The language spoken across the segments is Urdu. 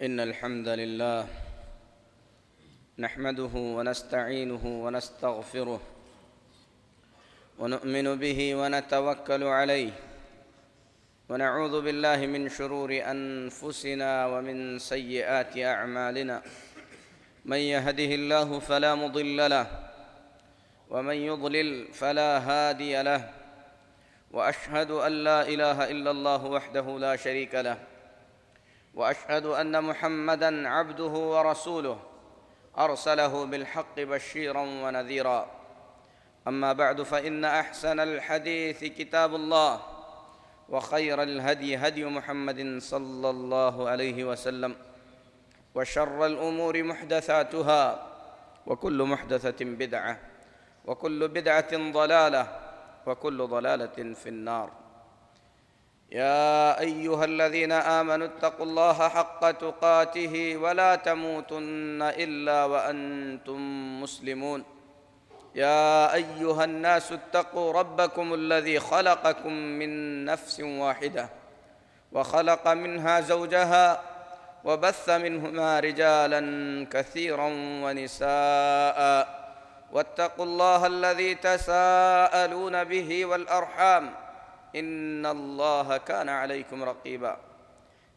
إن الحمد لله نحمده ونستعينه ونستغفره ونؤمن به ونتوكل عليه ونعوذ بالله من شرور أنفسنا ومن سيئات أعمالنا من يهده الله فلا مضل له ومن يضلل فلا هادي له وأشهد أن لا إله إلا الله وحده لا شريك له وأشهد أن محمدًا عبده ورسوله أرسله بالحق بشيرًا ونذيرًا أما بعد فإن أحسن الحديث كتاب الله وخير الهدي هدي محمد صلى الله عليه وسلم وشر الأمور محدثاتها وكل محدثة بدعة وكل بدعة ضلالة وكل ضلالة في النار يا أيها الذين آمنوا اتقوا الله حق تقاته ولا تموتن إلا وأنتم مسلمون يا أيها الناس اتقوا ربكم الذي خلقكم من نفس واحدة وخلق منها زوجها وبث منهما رجالا كثيرا ونساء واتقوا الله الذي تساءلون به والأرحام إن الله كان عليكم رقيبا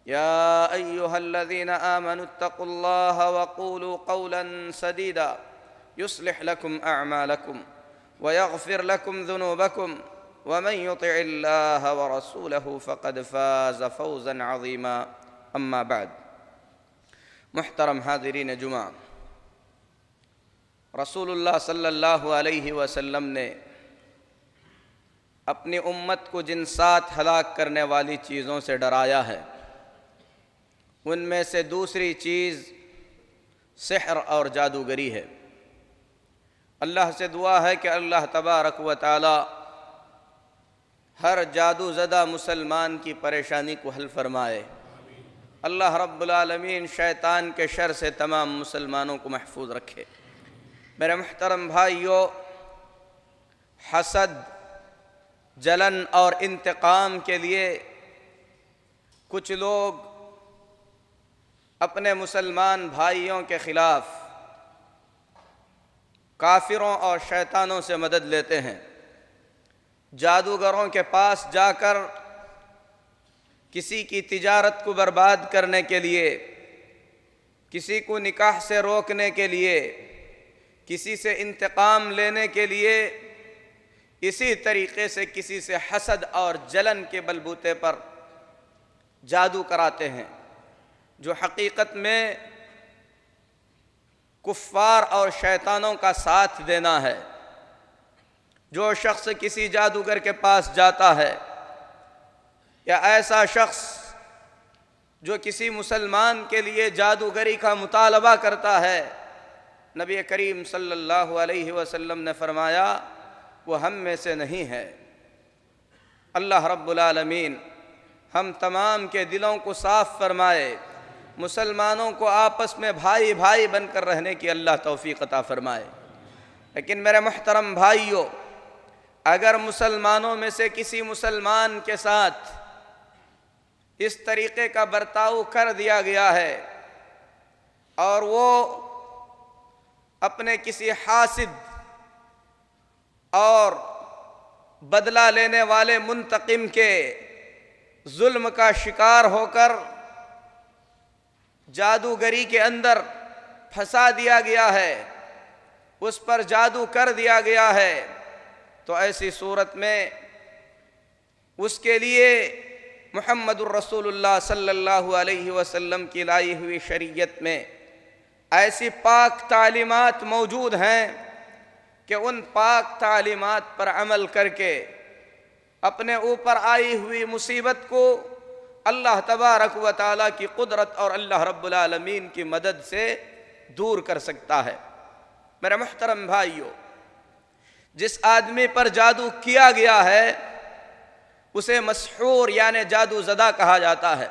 يا أيها الذين آمنوا اتقوا الله وقولوا قولا سديدا يصلح لكم أعمالكم ويغفر لكم ذنوبكم ومن يطع الله ورسوله فقد فاز فوزا عظيما أما بعد محترم حاضرین جمعہ، رسول اللہ صلی اللہ علیہ وسلم نے اپنی امت کو جن 7 ہلاک کرنے والی چیزوں سے ڈرایا ہے، ان میں سے دوسری چیز سحر اور جادوگری ہے۔ اللہ سے دعا ہے کہ اللہ تبارک و تعالی ہر جادو زدہ مسلمان کی پریشانی کو حل فرمائے۔ اللہ رب العالمین شیطان کے شر سے تمام مسلمانوں کو محفوظ رکھے۔ میرے محترم بھائیو، حسد، جلن اور انتقام کے لیے کچھ لوگ اپنے مسلمان بھائیوں کے خلاف کافروں اور شیطانوں سے مدد لیتے ہیں۔ جادوگروں کے پاس جا کر کسی کی تجارت کو برباد کرنے کے لیے، کسی کو نکاح سے روکنے کے لیے، کسی سے انتقام لینے کے لیے، اسی طریقے سے کسی سے حسد اور جلن کے بلبوتے پر جادو کراتے ہیں، جو حقیقت میں کفار اور شیطانوں کا ساتھ دینا ہے۔ جو شخص کسی جادوگر کے پاس جاتا ہے، یا ایسا شخص جو کسی مسلمان کے لیے جادوگری کا مطالبہ کرتا ہے، نبی کریم صلی اللہ علیہ وسلم نے فرمایا وہ ہم میں سے نہیں ہے۔ اللہ رب العالمین ہم تمام کے دلوں کو صاف فرمائے، مسلمانوں کو آپس میں بھائی بھائی بن کر رہنے کی اللہ توفیق عطا فرمائے۔ لیکن میرے محترم بھائیو، اگر مسلمانوں میں سے کسی مسلمان کے ساتھ اس طریقے کا برتاؤ کر دیا گیا ہے اور وہ اپنے کسی حاسد اور بدلہ لینے والے منتقم کے ظلم کا شکار ہو کر جادوگری کے اندر پھنسا دیا گیا ہے، اس پر جادو کر دیا گیا ہے، تو ایسی صورت میں اس کے لیے محمد الرسول اللہ صلی اللہ علیہ وسلم کی لائی ہوئی شریعت میں ایسی پاک تعلیمات موجود ہیں کہ ان پاک تعلیمات پر عمل کر کے اپنے اوپر آئی ہوئی مصیبت کو اللہ تبارک و تعالیٰ کی قدرت اور اللہ رب العالمین کی مدد سے دور کر سکتا ہے۔ میرے محترم بھائیو، جس آدمی پر جادو کیا گیا ہے اسے مسحور یعنی جادو زدہ کہا جاتا ہے۔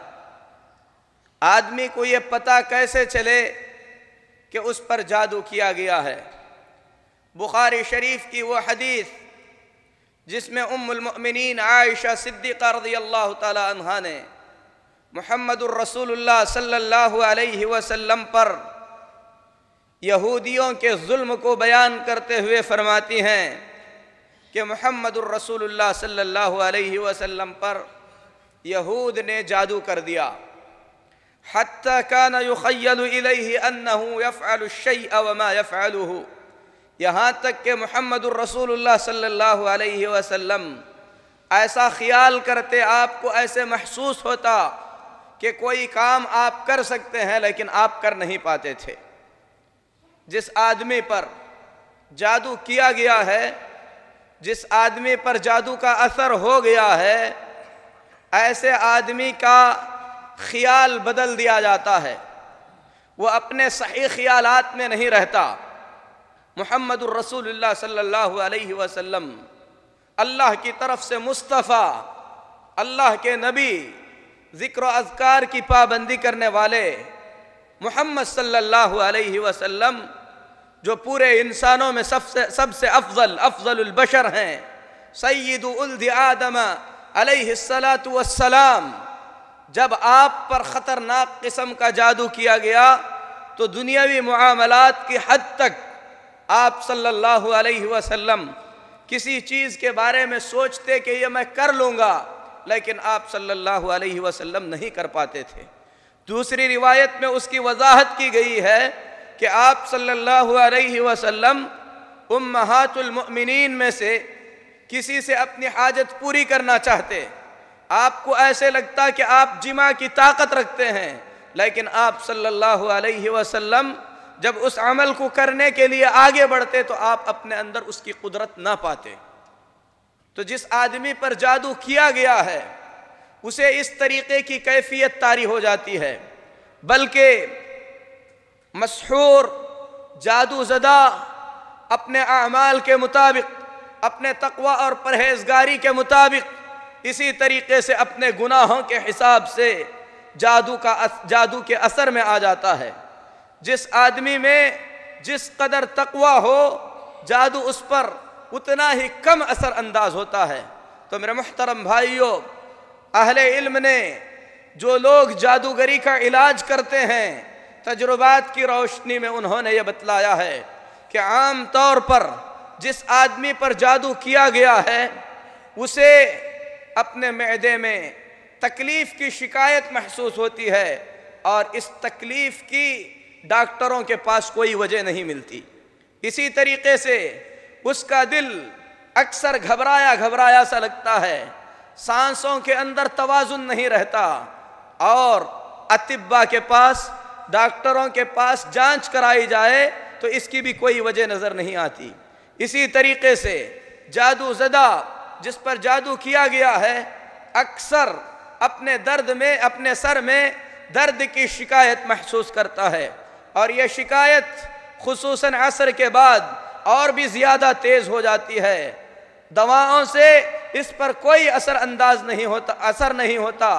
آدمی کو یہ پتہ کیسے چلے کہ اس پر جادو کیا گیا ہے؟ بخاری شریف کی وہ حدیث جس میں ام المؤمنین عائشہ صدیقہ رضی اللہ تعالی عنہا نے محمد الرسول اللہ صلی اللہ علیہ وسلم پر یہودیوں کے ظلم کو بیان کرتے ہوئے فرماتی ہیں کہ محمد الرسول اللہ صلی اللہ علیہ وسلم پر یہود نے جادو کر دیا، حتی کان یخیل الیہ انہ یفعل الشیء وما یفعلہ، یہاں تک کہ محمد الرسول اللہ صلی اللہ علیہ وسلم ایسا خیال کرتے، آپ کو ایسے محسوس ہوتا کہ کوئی کام آپ کر سکتے ہیں لیکن آپ کر نہیں پاتے تھے۔ جس آدمی پر جادو کیا گیا ہے، جس آدمی پر جادو کا اثر ہو گیا ہے، ایسے آدمی کا خیال بدل دیا جاتا ہے، وہ اپنے صحیح خیالات میں نہیں رہتا۔ محمد الرسول اللہ صلی اللہ علیہ وسلم اللہ کی طرف سے مصطفیٰ، اللہ کے نبی، ذکر و اذکار کی پابندی کرنے والے محمد صلی اللہ علیہ وسلم، جو پورے انسانوں میں سب سے افضل البشر ہیں، سید ولد آدم علیہ السلام، جب آپ پر خطرناک قسم کا جادو کیا گیا تو دنیاوی معاملات کی حد تک آپ صلی اللہ علیہ وسلم کسی چیز کے بارے میں سوچتے کہ یہ میں کر لوں گا، لیکن آپ صلی اللہ علیہ وسلم نہیں کر پاتے تھے۔ دوسری روایت میں اس کی وضاحت کی گئی ہے کہ آپ صلی اللہ علیہ وسلم امہات المؤمنین میں سے کسی سے اپنی حاجت پوری کرنا چاہتے، آپ کو ایسے لگتا کہ آپ جماع کی طاقت رکھتے ہیں، لیکن آپ صلی اللہ علیہ وسلم جب اس عمل کو کرنے کے لیے آگے بڑھتے تو آپ اپنے اندر اس کی قدرت نہ پاتے۔ تو جس آدمی پر جادو کیا گیا ہے اسے اس طریقے کی کیفیت طاری ہو جاتی ہے، بلکہ مسحور، جادو زدہ اپنے اعمال کے مطابق، اپنے تقوی اور پرہیزگاری کے مطابق اسی طریقے سے اپنے گناہوں کے حساب سے جادو کے اثر میں آ جاتا ہے۔ جس آدمی میں جس قدر تقوی ہو، جادو اس پر اتنا ہی کم اثر انداز ہوتا ہے۔ تو میرے محترم بھائیوں، اہل علم نے جو لوگ جادوگری کا علاج کرتے ہیں، تجربات کی روشنی میں انہوں نے یہ بتلایا ہے کہ عام طور پر جس آدمی پر جادو کیا گیا ہے اسے اپنے معدے میں تکلیف کی شکایت محسوس ہوتی ہے، اور اس تکلیف کی ڈاکٹروں کے پاس کوئی وجہ نہیں ملتی۔ اسی طریقے سے اس کا دل اکثر گھبرایا سا لگتا ہے، سانسوں کے اندر توازن نہیں رہتا، اور اطباء کے پاس، ڈاکٹروں کے پاس جانچ کرائی جائے تو اس کی بھی کوئی وجہ نظر نہیں آتی۔ اسی طریقے سے جادو زدہ جس پر جادو کیا گیا ہے اکثر اپنے اپنے سر میں درد کی شکایت محسوس کرتا ہے، اور یہ شکایت خصوصاً عصر کے بعد اور بھی زیادہ تیز ہو جاتی ہے۔ دواؤں سے اس پر کوئی اثر نہیں ہوتا،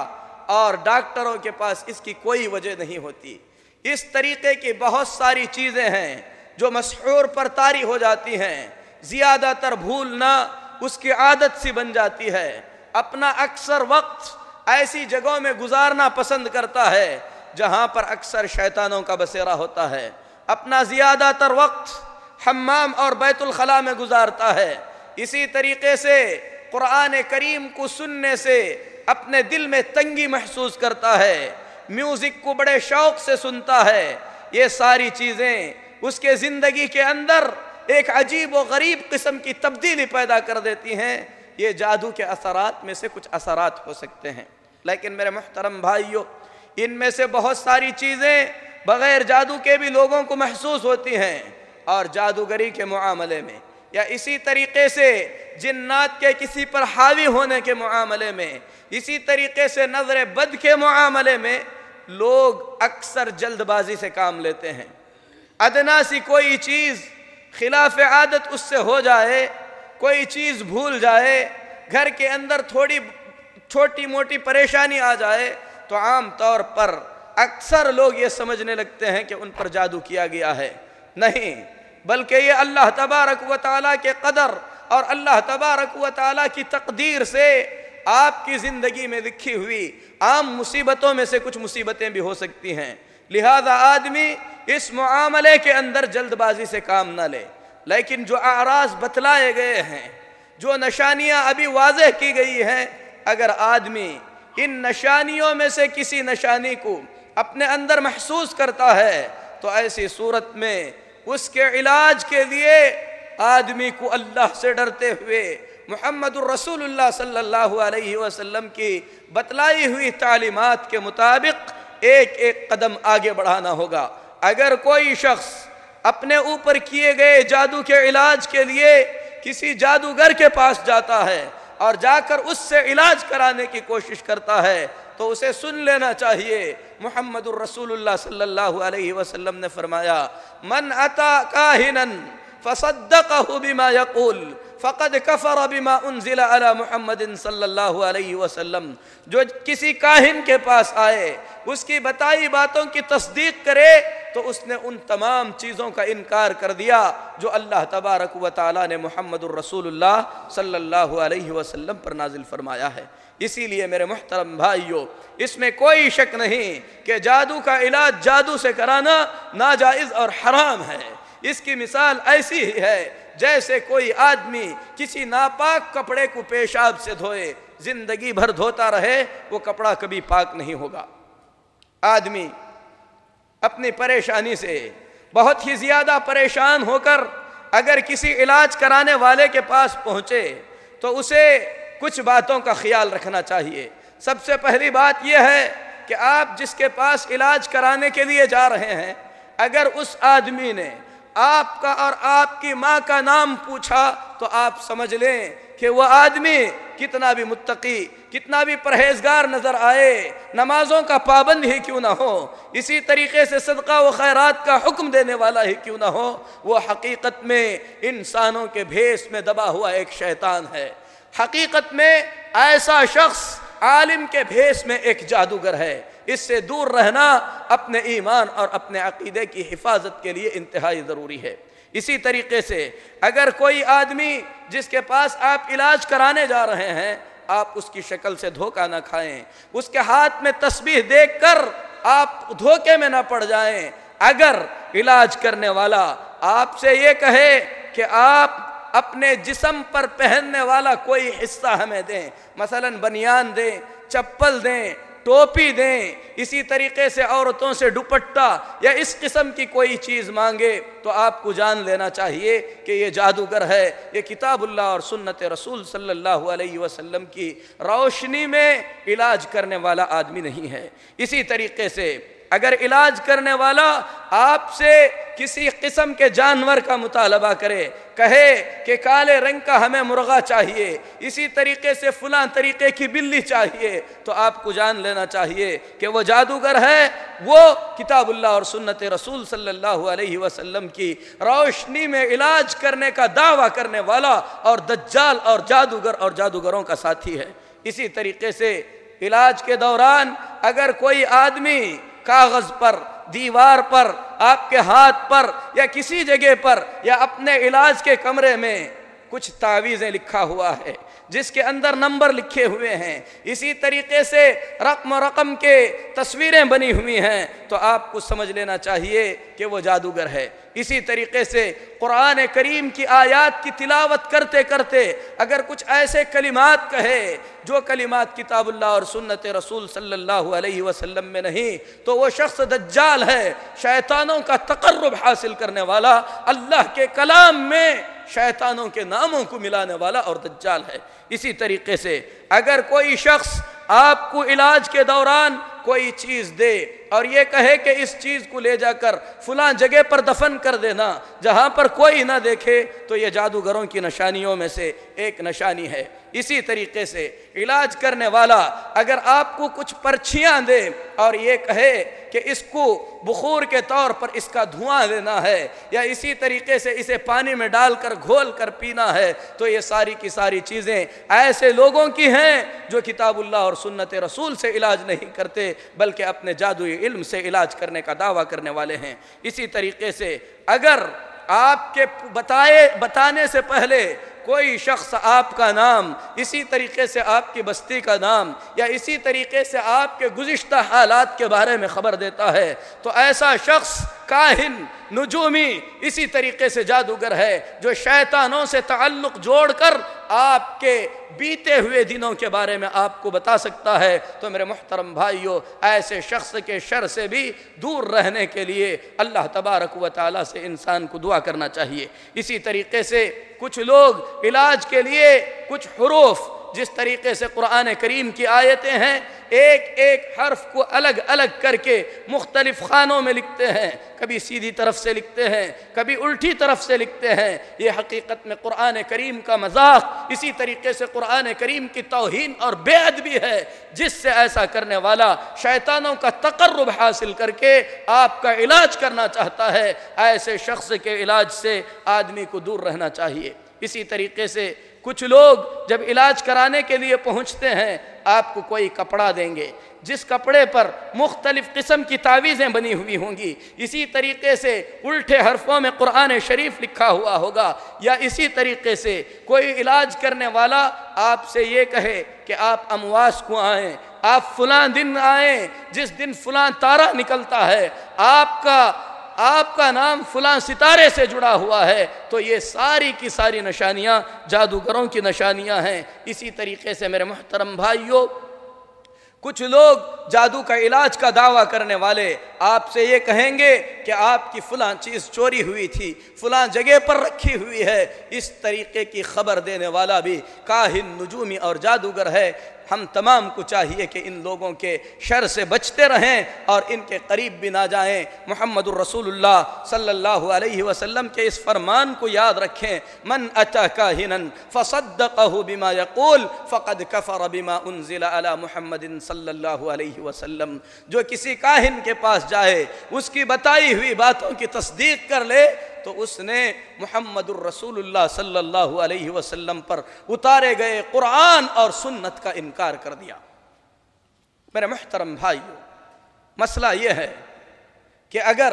اور ڈاکٹروں کے پاس اس کی کوئی وجہ نہیں ہوتی۔ اس طریقے کی بہت ساری چیزیں ہیں جو مسحور پر طاری ہو جاتی ہیں۔ زیادہ تر بھولنا اس کی عادت سی بن جاتی ہے، اپنا اکثر وقت ایسی جگہوں میں گزارنا پسند کرتا ہے جہاں پر اکثر شیطانوں کا بسیرا ہوتا ہے، اپنا زیادہ تر وقت حمام اور بیت الخلاء میں گزارتا ہے۔ اسی طریقے سے قرآن کریم کو سننے سے اپنے دل میں تنگی محسوس کرتا ہے، میوزک کو بڑے شوق سے سنتا ہے۔ یہ ساری چیزیں اس کے زندگی کے اندر ایک عجیب و غریب قسم کی تبدیلی پیدا کر دیتی ہیں۔ یہ جادو کے اثرات میں سے کچھ اثرات ہو سکتے ہیں، لیکن میرے محترم بھائیوں، ان میں سے بہت ساری چیزیں بغیر جادو کے بھی لوگوں کو محسوس ہوتی ہیں، اور جادوگری کے معاملے میں یا اسی طریقے سے جنات کے کسی پر حاوی ہونے کے معاملے میں، اسی طریقے سے نظر بد کے معاملے میں لوگ اکثر جلد بازی سے کام لیتے ہیں۔ ادنا سی کوئی چیز خلاف عادت اس سے ہو جائے، کوئی چیز بھول جائے، گھر کے اندر تھوڑی چھوٹی موٹی پریشانی آ جائے تو عام طور پر اکثر لوگ یہ سمجھنے لگتے ہیں کہ ان پر جادو کیا گیا ہے۔ نہیں، بلکہ یہ اللہ تبارک و تعالیٰ کے قدر اور اللہ تبارک و تعالیٰ کی تقدیر سے آپ کی زندگی میں لکھی ہوئی عام مصیبتوں میں سے کچھ مصیبتیں بھی ہو سکتی ہیں، لہذا آدمی اس معاملے کے اندر جلد بازی سے کام نہ لے، لیکن جو اعراض بتلائے گئے ہیں، جو نشانیاں ابھی واضح کی گئی ہیں، اگر آدمی ان نشانیوں میں سے کسی نشانی کو اپنے اندر محسوس کرتا ہے تو ایسی صورت میں اس کے علاج کے لیے آدمی کو اللہ سے ڈرتے ہوئے محمد الرسول اللہ صلی اللہ علیہ وسلم کی بتلائی ہوئی تعلیمات کے مطابق ایک ایک قدم آگے بڑھانا ہوگا۔ اگر کوئی شخص اپنے اوپر کیے گئے جادو کے علاج کے لیے کسی جادوگر کے پاس جاتا ہے اور جا کر اس سے علاج کرانے کی کوشش کرتا ہے تو اسے سن لینا چاہیے۔ محمد الرسول اللہ صلی اللہ علیہ وسلم نے فرمایا، من اتا کاہنا فصدقہ بما یقول فقد کفر بما انزل علی محمد صلی اللہ علیہ وسلم، جو کسی کاہن کے پاس آئے، اس کی بتائی باتوں کی تصدیق کرے تو اس نے ان تمام چیزوں کا انکار کر دیا جو اللہ تبارک و تعالی نے محمد الرسول اللہ صلی اللہ علیہ وسلم پر نازل فرمایا ہے۔ اسی لیے میرے محترم بھائیوں، اس میں کوئی شک نہیں کہ جادو کا علاج جادو سے کرانا ناجائز اور حرام ہے۔ اس کی مثال ایسی ہی ہے جیسے کوئی آدمی کسی ناپاک کپڑے کو پیشاب سے دھوئے، زندگی بھر دھوتا رہے، وہ کپڑا کبھی پاک نہیں ہوگا۔ آدمی اپنی پریشانی سے بہت ہی زیادہ پریشان ہو کر اگر کسی علاج کرانے والے کے پاس پہنچے تو اسے کچھ باتوں کا خیال رکھنا چاہیے۔ سب سے پہلی بات یہ ہے کہ آپ جس کے پاس علاج کرانے کے لیے جا رہے ہیں، اگر اس آدمی نے آپ کا اور آپ کی ماں کا نام پوچھا تو آپ سمجھ لیں کہ وہ آدمی کتنا بھی متقی، کتنا بھی پرہیزگار نظر آئے، نمازوں کا پابند ہی کیوں نہ ہو، اسی طریقے سے صدقہ و خیرات کا حکم دینے والا ہی کیوں نہ ہو، وہ حقیقت میں انسانوں کے بھیس میں دبا ہوا ایک شیطان ہے۔ حقیقت میں ایسا شخص عالم کے بھیس میں ایک جادوگر ہے۔ اس سے دور رہنا اپنے ایمان اور اپنے عقیدے کی حفاظت کے لیے انتہائی ضروری ہے۔ اسی طریقے سے اگر کوئی آدمی جس کے پاس آپ علاج کرانے جا رہے ہیں، آپ اس کی شکل سے دھوکہ نہ کھائیں، اس کے ہاتھ میں تسبیح دیکھ کر آپ دھوکے میں نہ پڑ جائیں۔ اگر علاج کرنے والا آپ سے یہ کہے کہ آپ اپنے جسم پر پہننے والا کوئی حصہ ہمیں دیں، مثلا بنیان دیں، چپل دیں، ٹوپی دیں، اسی طریقے سے عورتوں سے دوپٹہ یا اس قسم کی کوئی چیز مانگے تو آپ کو جان لینا چاہیے کہ یہ جادوگر ہے، یہ کتاب اللہ اور سنت رسول صلی اللہ علیہ وسلم کی روشنی میں علاج کرنے والا آدمی نہیں ہے۔ اسی طریقے سے اگر علاج کرنے والا آپ سے کسی قسم کے جانور کا مطالبہ کرے، کہے کہ کالے رنگ کا ہمیں مرغا چاہیے، اسی طریقے سے فلاں طریقے کی بلی چاہیے، تو آپ کو جان لینا چاہیے کہ وہ جادوگر ہے، وہ کتاب اللہ اور سنت رسول صلی اللہ علیہ وسلم کی روشنی میں علاج کرنے کا دعویٰ کرنے والا اور دجال اور جادوگر اور جادوگروں کا ساتھی ہے۔ اسی طریقے سے علاج کے دوران اگر کوئی آدمی کاغذ پر، دیوار پر، آپ کے ہاتھ پر یا کسی جگہ پر یا اپنے علاج کے کمرے میں کچھ تعویذیں لکھا ہوا ہے جس کے اندر نمبر لکھے ہوئے ہیں، اسی طریقے سے رقم کے تصویریں بنی ہوئی ہیں، تو آپ کو سمجھ لینا چاہیے کہ وہ جادوگر ہے۔ اسی طریقے سے قرآن کریم کی آیات کی تلاوت کرتے کرتے اگر کچھ ایسے کلمات کہے جو کلمات کتاب اللہ اور سنت رسول صلی اللہ علیہ وسلم میں نہیں تو وہ شخص دجال ہے، شیطانوں کا تقرب حاصل کرنے والا، اللہ کے کلام میں شیطانوں کے ناموں کو ملانے والا اور دجال ہے۔ اسی طریقے سے اگر کوئی شخص آپ کو علاج کے دوران کوئی چیز دے اور یہ کہے کہ اس چیز کو لے جا کر فلاں جگہ پر دفن کر دینا جہاں پر کوئی نہ دیکھے تو یہ جادوگروں کی نشانیوں میں سے ایک نشانی ہے۔ اسی طریقے سے علاج کرنے والا اگر آپ کو کچھ پرچیاں دے اور یہ کہے کہ اس کو بخور کے طور پر اس کا دھواں لینا ہے یا اسی طریقے سے اسے پانی میں ڈال کر گھول کر پینا ہے تو یہ ساری کی ساری چیزیں ایسے لوگوں کی ہیں جو کتاب اللہ اور سنت رسول سے علاج نہیں کرتے بلکہ اپنے جادوئی علم سے علاج کرنے کا دعویٰ کرنے والے ہیں۔ اسی طریقے سے اگر آپ کے بتانے سے پہلے کوئی شخص آپ کا نام، اسی طریقے سے آپ کی بستی کا نام، یا اسی طریقے سے آپ کے گزشتہ حالات کے بارے میں خبر دیتا ہے، تو ایسا شخص کاہن، نجومی، اسی طریقے سے جادوگر ہے جو شیطانوں سے تعلق جوڑ کر آپ کے بیتے ہوئے دنوں کے بارے میں آپ کو بتا سکتا ہے۔ تو میرے محترم بھائیو، ایسے شخص کے شر سے بھی دور رہنے کے لیے اللہ تبارک و تعالیٰ سے انسان کو دعا کرنا چاہیے۔ اسی طریقے سے کچھ لوگ علاج کے لیے کچھ حروف، جس طریقے سے قرآن کریم کی آیتیں ہیں، ایک ایک حرف کو الگ الگ کر کے مختلف خانوں میں لکھتے ہیں، کبھی سیدھی طرف سے لکھتے ہیں، کبھی الٹی طرف سے لکھتے ہیں۔ یہ حقیقت میں قرآن کریم کا مذاق، اسی طریقے سے قرآن کریم کی توہین اور بے ادبی ہے، جس سے ایسا کرنے والا شیطانوں کا تقرب حاصل کر کے آپ کا علاج کرنا چاہتا ہے۔ ایسے شخص کے علاج سے آدمی کو دور رہنا چاہیے۔ اسی طریقے سے کچھ لوگ جب علاج کرانے کے لیے پہنچتے ہیں، آپ کو کوئی کپڑا دیں گے، جس کپڑے پر مختلف قسم کی تعویذیں بنی ہوئی ہوں گی، اسی طریقے سے الٹے حرفوں میں قرآن شریف لکھا ہوا ہوگا، یا اسی طریقے سے کوئی علاج کرنے والا آپ سے یہ کہے کہ آپ امواس کو آئیں، آپ فلاں دن آئیں، جس دن فلاں تارہ نکلتا ہے، آپ کا نام فلاں ستارے سے جڑا ہوا ہے، تو یہ ساری کی ساری نشانیاں جادوگروں کی نشانیاں ہیں۔ اسی طریقے سے میرے محترم بھائیوں، کچھ لوگ جادو کا علاج کا دعویٰ کرنے والے آپ سے یہ کہیں گے کہ آپ کی فلاں چیز چوری ہوئی تھی، فلاں جگہ پر رکھی ہوئی ہے۔ اس طریقے کی خبر دینے والا بھی کاہن، نجومی اور جادوگر ہے۔ ہم تمام کو چاہیے کہ ان لوگوں کے شر سے بچتے رہیں اور ان کے قریب بھی نہ جائیں۔ محمد الرسول اللہ صلی اللہ علیہ وسلم کے اس فرمان کو یاد رکھیں، من اتی کاہنا فصدقہ بما یقول فقد کفر بما انزل علی محمد صلی اللہ علیہ وسلم۔ جو کسی کاہن کے پاس جائے، اس کی بتائی ہوئی باتوں کی تصدیق کر لے، تو اس نے محمد الرسول اللہ صلی اللہ علیہ وسلم پر اتارے گئے قرآن اور سنت کا انکار کر دیا۔ میرے محترم بھائیو، مسئلہ یہ ہے کہ اگر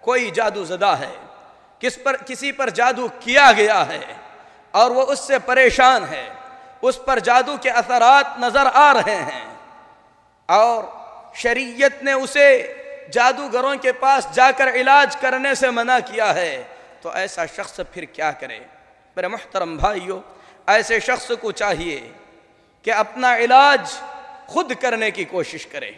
کوئی جادو زدہ ہے، کسی پر جادو کیا گیا ہے اور وہ اس سے پریشان ہے، اس پر جادو کے اثرات نظر آ رہے ہیں، اور شریعت نے اسے جادوگروں کے پاس جا کر علاج کرنے سے منع کیا ہے، تو ایسا شخص پھر کیا کرے؟ میرے محترم بھائیو، ایسے شخص کو چاہیے کہ اپنا علاج خود کرنے کی کوشش کرے،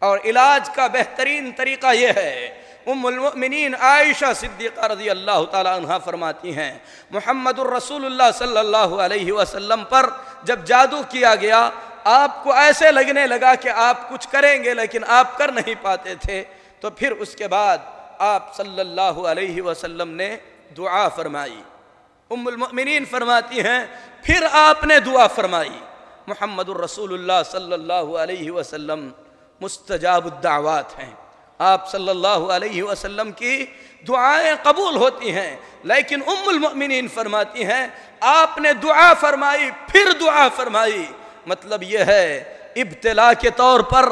اور علاج کا بہترین طریقہ یہ ہے۔ ام المؤمنین عائشہ صدیقہ رضی اللہ تعالی عنہ فرماتی ہیں، محمد الرسول اللہ صلی اللہ علیہ وسلم پر جب جادو کیا گیا، آپ کو ایسے لگنے لگا کہ آپ کچھ کریں گے لیکن آپ کر نہیں پاتے تھے، تو پھر اس کے بعد آپ صلی اللہ علیہ وسلم نے دعا فرمائی۔ ام المؤمنین فرماتی ہیں پھر آپ نے دعا فرمائی۔ محمد الرسول اللہ صلی اللہ علیہ وسلم مستجاب الدعوات ہیں، آپ صلی اللہ علیہ وسلم کی دعائیں قبول ہوتی ہیں، لیکن ام المؤمنین فرماتی ہیں آپ نے دعا فرمائی، پھر دعا فرمائی، مطلب یہ ہے ابتلا کے طور پر،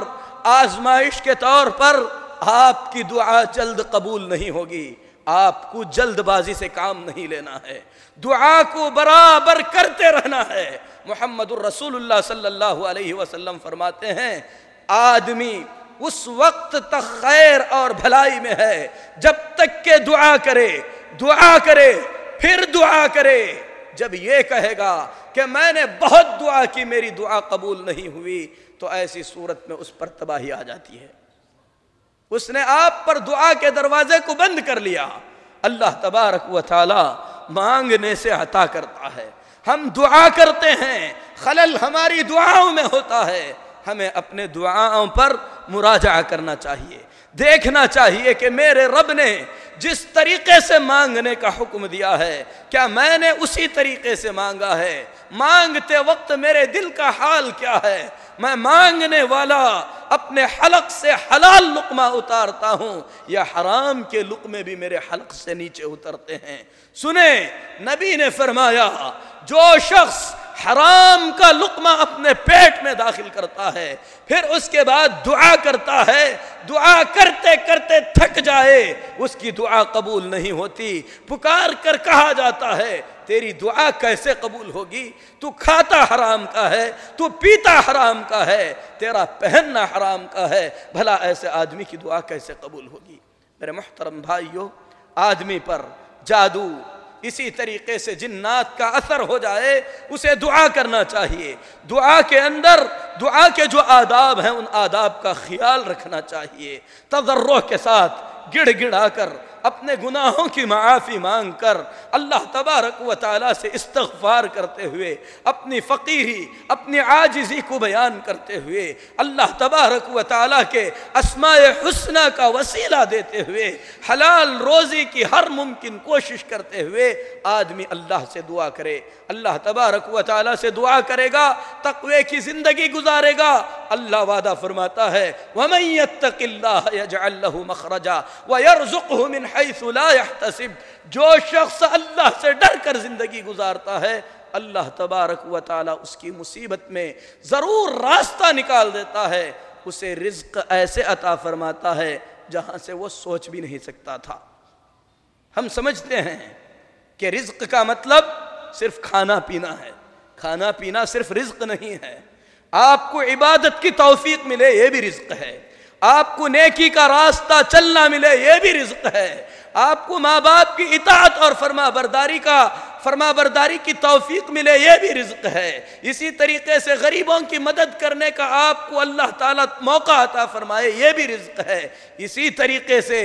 آزمائش کے طور پر آپ کی دعا جلد قبول نہیں ہوگی، آپ کو جلد بازی سے کام نہیں لینا ہے، دعا کو برابر کرتے رہنا ہے۔ محمد الرسول اللہ صلی اللہ علیہ وسلم فرماتے ہیں آدمی اس وقت تک خیر اور بھلائی میں ہے جب تک کہ دعا کرے پھر دعا کرے۔ جب یہ کہے گا کہ میں نے بہت دعا کی، میری دعا قبول نہیں ہوئی، تو ایسی صورت میں اس پر تباہی آ جاتی ہے۔ اس نے آپ پر دعا کے دروازے کو بند کر لیا۔ اللہ تبارک و تعالی مانگنے سے عطا کرتا ہے، ہم دعا کرتے ہیں، خلل ہماری دعاؤں میں ہوتا ہے، ہمیں اپنے دعاؤں پر مراجعہ کرنا چاہیے، دیکھنا چاہیے کہ میرے رب نے جس طریقے سے مانگنے کا حکم دیا ہے، کیا میں نے اسی طریقے سے مانگا ہے؟ مانگتے وقت میرے دل کا حال کیا ہے؟ میں مانگنے والا اپنے حلق سے حلال لقمہ اتارتا ہوں یا حرام کے لقمے بھی میرے حلق سے نیچے اترتے ہیں؟ سنیں، نبی نے فرمایا جو شخص حرام کا لقمہ اپنے پیٹ میں داخل کرتا ہے، پھر اس کے بعد دعا کرتا ہے، دعا کرتے کرتے تھک جائے، اس کی دعا قبول نہیں ہوتی، پکار کر کہا جاتا ہے تیری دعا کیسے قبول ہوگی؟ تو کھاتا حرام کا ہے، تو پیتا حرام کا ہے، تیرا پہننا حرام کا ہے، بھلا ایسے آدمی کی دعا کیسے قبول ہوگی؟ میرے محترم بھائیو، آدمی پر جادو اسی طریقے سے جنات کا اثر ہو جائے، اسے دعا کرنا چاہیے، دعا کے اندر دعا کے جو آداب ہیں ان آداب کا خیال رکھنا چاہیے، تضرع کے ساتھ گڑ گڑا کر اپنے گناہوں کی معافی مانگ کر اللہ تبارک و تعالیٰ سے استغفار کرتے ہوئے، اپنی فقیری اپنی عاجزی کو بیان کرتے ہوئے، اللہ تبارک و تعالیٰ کے اسماء حسنہ کا وسیلہ دیتے ہوئے، حلال روزی کی ہر ممکن کوشش کرتے ہوئے آدمی اللہ سے دعا کرے، اللہ تبارک و تعالیٰ سے دعا کرے گا، تقوی کی زندگی گزارے گا۔ اللہ وعدہ فرماتا ہے وَمَن يَتَّقِ اللَّهَ يَجْعَل لَّهُ مَخْرَجًا وَيَرْزُقْهُ مِنْ حَيْثُ لَا يَحْتَسِبُ، جو شخص اللہ سے ڈر کر زندگی گزارتا ہے اللہ تبارک و تعالیٰ اس کی مصیبت میں ضرور راستہ نکال دیتا ہے، اسے رزق ایسے عطا فرماتا ہے جہاں سے وہ سوچ بھی نہیں سکتا تھا۔ ہم سمجھتے ہیں کہ رزق کا مطلب صرف کھانا پینا ہے، کھانا پینا صرف رزق نہیں ہے، آپ کو عبادت کی توفیق ملے یہ بھی رزق ہے، آپ کو نیکی کا راستہ چلنا ملے یہ بھی رزق ہے، آپ کو ماں باپ کی اطاعت اور فرما برداری کی توفیق ملے یہ بھی رزق ہے، اسی طریقے سے غریبوں کی مدد کرنے کا آپ کو اللہ تعالیٰ موقع عطا فرمائے یہ بھی رزق ہے، اسی طریقے سے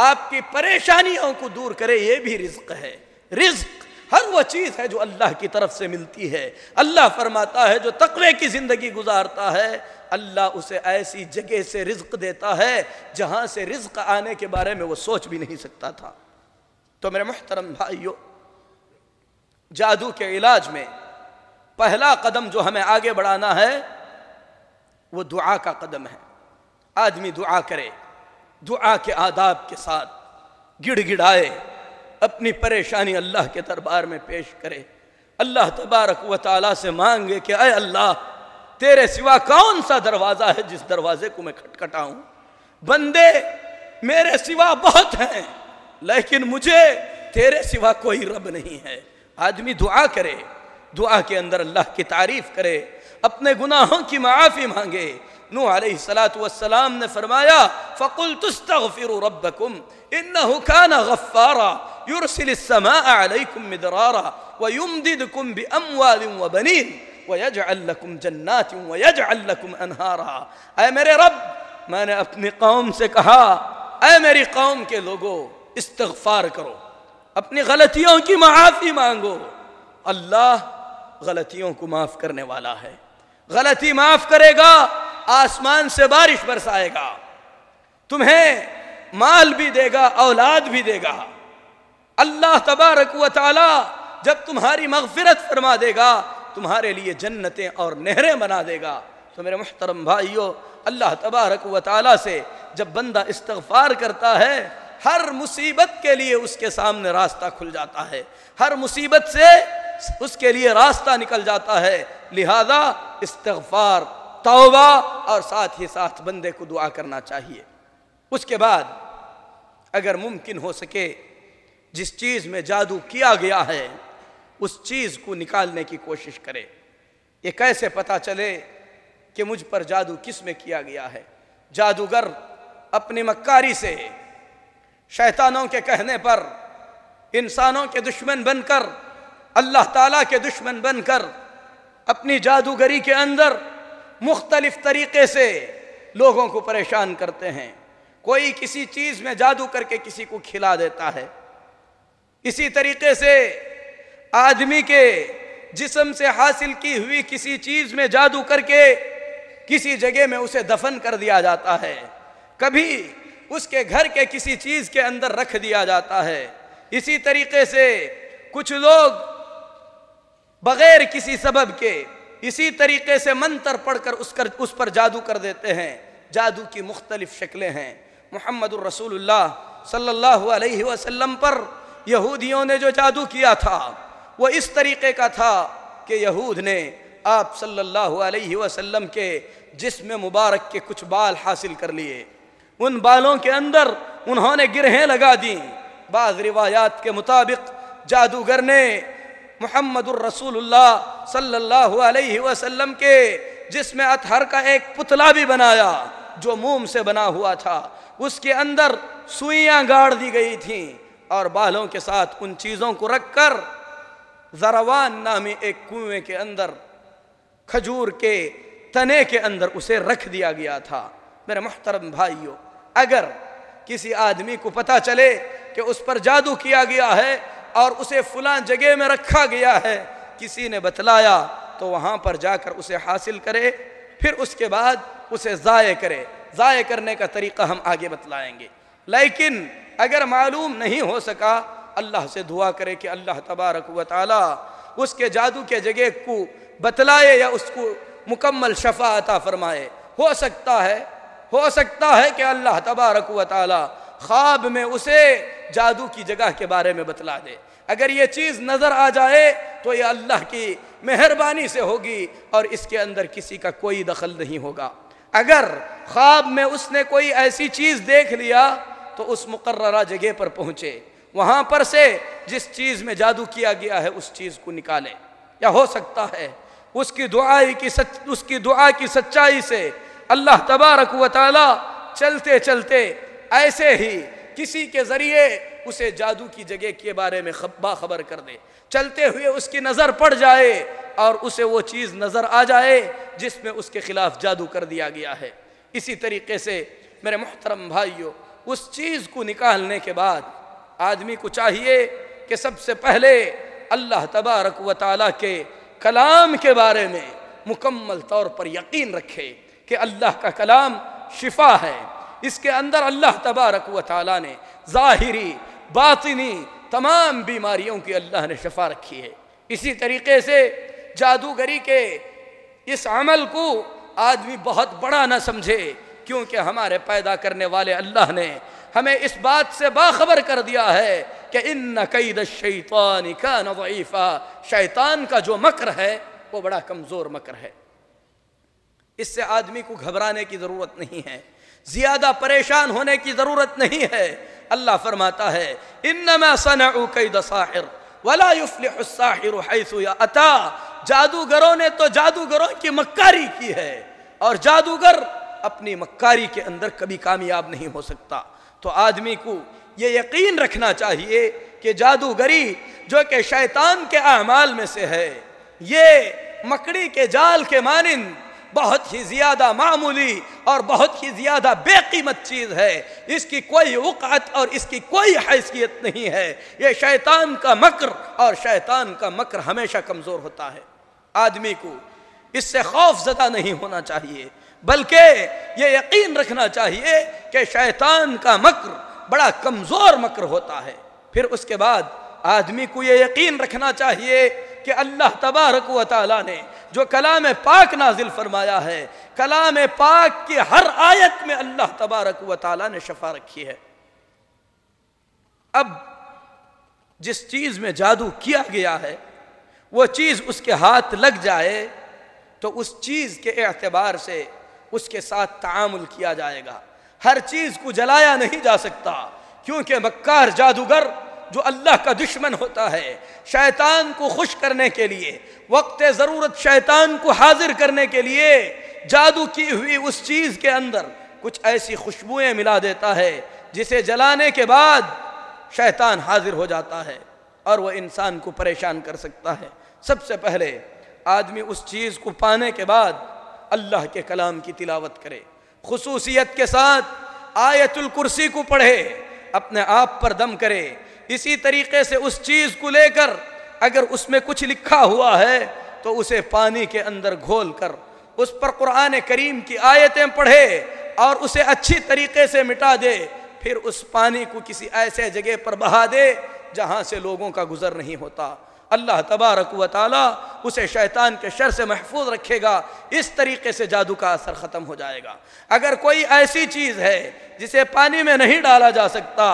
آپ کی پریشانیوں کو دور کرے یہ بھی رزق ہے۔ رزق ہر وہ چیز ہے جو اللہ کی طرف سے ملتی ہے۔ اللہ فرماتا ہے جو تقوی کی زندگی گزارتا ہے اللہ اسے ایسی جگہ سے رزق دیتا ہے جہاں سے رزق آنے کے بارے میں وہ سوچ بھی نہیں سکتا تھا۔ تو میرے محترم بھائیو، جادو کے علاج میں پہلا قدم جو ہمیں آگے بڑھانا ہے وہ دعا کا قدم ہے۔ آدمی دعا کرے، دعا کے آداب کے ساتھ گڑ گڑائے، اپنی پریشانی اللہ کے دربار میں پیش کرے، اللہ تبارک و تعالیٰ سے مانگے کہ اے اللہ تیرے سوا کون سا دروازہ ہے جس دروازے کو میں کھٹکھٹاؤں؟ بندے میرے سوا بہت ہیں لیکن مجھے تیرے سوا کوئی رب نہیں ہے۔ آدمی دعا کرے، دعا کے اندر اللہ کی تعریف کرے، اپنے گناہوں کی معافی مانگے۔ نوح علیہ السلام نے فرمایا فَقُلْتُ اسْتَغْفِرُوا رَبَّكُمْ إِنَّهُ كَانَ غَفَّارًا يُرْسِلِ السَّمَاءَ عَلَيْكُمْ مِدْرَارًا وَيُمْدِدْكُمْ بِأَمْوَالٍ وَبَنِينَ وَيَجْعَلْ لَكُمْ جَنَّاتٍ وَيَجْعَلْ لَكُمْ أَنْهَارًا۔ اے میرے رب، میں نے اپنی قوم سے کہا اے میری قوم کے لوگو استغفار کرو، اپنی غلطیوں کی معافی مانگو، اللہ غلطیوں کو معاف کرنے والا ہے، غلطی معاف کرے گا، آسمان سے بارش برسائے گا، تمہیں مال بھی دے گا، اولاد بھی دے گا۔ اللہ تبارک و تعالی جب تمہاری مغفرت فرما دے گا تمہارے لیے جنتیں اور نہریں بنا دے گا۔ تو میرے محترم بھائیو، اللہ تبارک و تعالی سے جب بندہ استغفار کرتا ہے ہر مصیبت کے لیے اس کے سامنے راستہ کھل جاتا ہے، ہر مصیبت سے اس کے لیے راستہ نکل جاتا ہے۔ لہذا استغفار، توبہ اور ساتھ ہی ساتھ بندے کو دعا کرنا چاہیے۔ اس کے بعد اگر ممکن ہو سکے جس چیز میں جادو کیا گیا ہے اس چیز کو نکالنے کی کوشش کرے۔ یہ کیسے پتہ چلے کہ مجھ پر جادو کس میں کیا گیا ہے؟ جادوگر اپنی مکاری سے، شیطانوں کے کہنے پر، انسانوں کے دشمن بن کر، اللہ تعالیٰ کے دشمن بن کر اپنی جادوگری کے اندر مختلف طریقے سے لوگوں کو پریشان کرتے ہیں۔ کوئی کسی چیز میں جادو کر کے کسی کو کھلا دیتا ہے، اسی طریقے سے آدمی کے جسم سے حاصل کی ہوئی کسی چیز میں جادو کر کے کسی جگہ میں اسے دفن کر دیا جاتا ہے، کبھی اس کے گھر کے کسی چیز کے اندر رکھ دیا جاتا ہے۔ اسی طریقے سے کچھ لوگ بغیر کسی سبب کے اسی طریقے سے منتر پڑھ کر اس پر جادو کر دیتے ہیں۔ جادو کی مختلف شکلیں ہیں۔ محمد الرسول اللہ صلی اللہ علیہ وسلم پر یہودیوں نے جو جادو کیا تھا وہ اس طریقے کا تھا کہ یہود نے آپ صلی اللہ علیہ وسلم کے جسم مبارک کے کچھ بال حاصل کر لیے، ان بالوں کے اندر انہوں نے گرہیں لگا دیں۔ بعض روایات کے مطابق جادوگر نے محمد الرسول اللہ صلی اللہ علیہ وسلم کے جسم اطہر کا ایک پتلا بھی بنایا جو موم سے بنا ہوا تھا، اس کے اندر سوئیاں گاڑ دی گئی تھیں، اور بالوں کے ساتھ ان چیزوں کو رکھ کر ذروان نامی ایک کنویں کے اندر کھجور کے تنے کے اندر اسے رکھ دیا گیا تھا۔ میرے محترم بھائیو، اگر کسی آدمی کو پتہ چلے کہ اس پر جادو کیا گیا ہے اور اسے فلاں جگہ میں رکھا گیا ہے، کسی نے بتلایا تو وہاں پر جا کر اسے حاصل کرے، پھر اس کے بعد اسے ضائع کرے۔ ضائع کرنے کا طریقہ ہم آگے بتلائیں گے، لیکن اگر معلوم نہیں ہو سکا، اللہ سے دعا کرے کہ اللہ تبارک و تعالی اس کے جادو کے جگہ کو بتلائے یا اس کو مکمل شفا عطا فرمائے۔ ہو سکتا ہے کہ اللہ تبارک و تعالی خواب میں اسے جادو کی جگہ کے بارے میں بتلا دے۔ اگر یہ چیز نظر آ جائے تو یہ اللہ کی مہربانی سے ہوگی اور اس کے اندر کسی کا کوئی دخل نہیں ہوگا۔ اگر خواب میں اس نے کوئی ایسی چیز دیکھ لیا تو اس مقررہ جگہ پر پہنچے، وہاں پر سے جس چیز میں جادو کیا گیا ہے اس چیز کو نکالے۔ یا ہو سکتا ہے اس کی دعا کی سچائی سے اللہ تبارک و تعالی چلتے چلتے ایسے ہی کسی کے ذریعے اسے جادو کی جگہ کے بارے میں باخبر کر دے، چلتے ہوئے اس کی نظر پڑ جائے اور اسے وہ چیز نظر آ جائے جس میں اس کے خلاف جادو کر دیا گیا ہے۔ اسی طریقے سے میرے محترم بھائیو، اس چیز کو نکالنے کے بعد آدمی کو چاہیے کہ سب سے پہلے اللہ تبارک و تعالیٰ کے کلام کے بارے میں مکمل طور پر یقین رکھے کہ اللہ کا کلام شفا ہے، اس کے اندر اللہ تبارک و تعالیٰ نے ظاہری باطنی تمام بیماریوں کی اللہ نے شفا رکھی ہے۔ اسی طریقے سے جادوگری کے اس عمل کو آدمی بہت بڑا نہ سمجھے، کیونکہ ہمارے پیدا کرنے والے اللہ نے ہمیں اس بات سے باخبر کر دیا ہے کہ ان کید الشیطان کان ضعیفا، شیطان کا جو مکر ہے وہ بڑا کمزور مکر ہے۔ اس سے آدمی کو گھبرانے کی ضرورت نہیں ہے، زیادہ پریشان ہونے کی ضرورت نہیں ہے۔ اللہ فرماتا ہے انما صنعوا کید ساحر ولا یفلح الساحر حیث اتی، جادوگروں نے تو جادوگروں کی مکاری کی ہے اور جادوگر اپنی مکاری کے اندر کبھی کامیاب نہیں ہو سکتا۔ تو آدمی کو یہ یقین رکھنا چاہیے کہ جادوگری جو کہ شیطان کے اعمال میں سے ہے، یہ مکڑی کے جال کے مانند بہت ہی زیادہ معمولی اور بہت ہی زیادہ بے قیمت چیز ہے، اس کی کوئی وقعت اور اس کی کوئی حیثیت نہیں ہے۔ یہ شیطان کا مکر، اور شیطان کا مکر ہمیشہ کمزور ہوتا ہے۔ آدمی کو اس سے خوف زدہ نہیں ہونا چاہیے، بلکہ یہ یقین رکھنا چاہیے کہ شیطان کا مکر بڑا کمزور مکر ہوتا ہے۔ پھر اس کے بعد آدمی کو یہ یقین رکھنا چاہیے کہ اللہ تبارک و تعالیٰ نے جو کلام پاک نازل فرمایا ہے، کلام پاک کی ہر آیت میں اللہ تبارک و تعالیٰ نے شفا رکھی ہے۔ اب جس چیز میں جادو کیا گیا ہے وہ چیز اس کے ہاتھ لگ جائے تو اس چیز کے اعتبار سے اس کے ساتھ تعامل کیا جائے گا۔ ہر چیز کو جلایا نہیں جا سکتا، کیونکہ مکار جادوگر جو اللہ کا دشمن ہوتا ہے، شیطان کو خوش کرنے کے لیے، وقت ضرورت شیطان کو حاضر کرنے کے لیے جادو کی ہوئی اس چیز کے اندر کچھ ایسی خوشبوئیں ملا دیتا ہے جسے جلانے کے بعد شیطان حاضر ہو جاتا ہے اور وہ انسان کو پریشان کر سکتا ہے۔ سب سے پہلے آدمی اس چیز کو پانے کے بعد اللہ کے کلام کی تلاوت کرے، خصوصیت کے ساتھ آیت الکرسی کو پڑھے، اپنے آپ پر دم کرے۔ اسی طریقے سے اس چیز کو لے کر اگر اس میں کچھ لکھا ہوا ہے تو اسے پانی کے اندر گھول کر اس پر قرآن کریم کی آیتیں پڑھے اور اسے اچھی طریقے سے مٹا دے، پھر اس پانی کو کسی ایسے جگہ پر بہا دے جہاں سے لوگوں کا گزر نہیں ہوتا۔ اللہ تبارک و تعالی اسے شیطان کے شر سے محفوظ رکھے گا۔ اس طریقے سے جادو کا اثر ختم ہو جائے گا۔ اگر کوئی ایسی چیز ہے جسے پانی میں نہیں ڈالا جا سکتا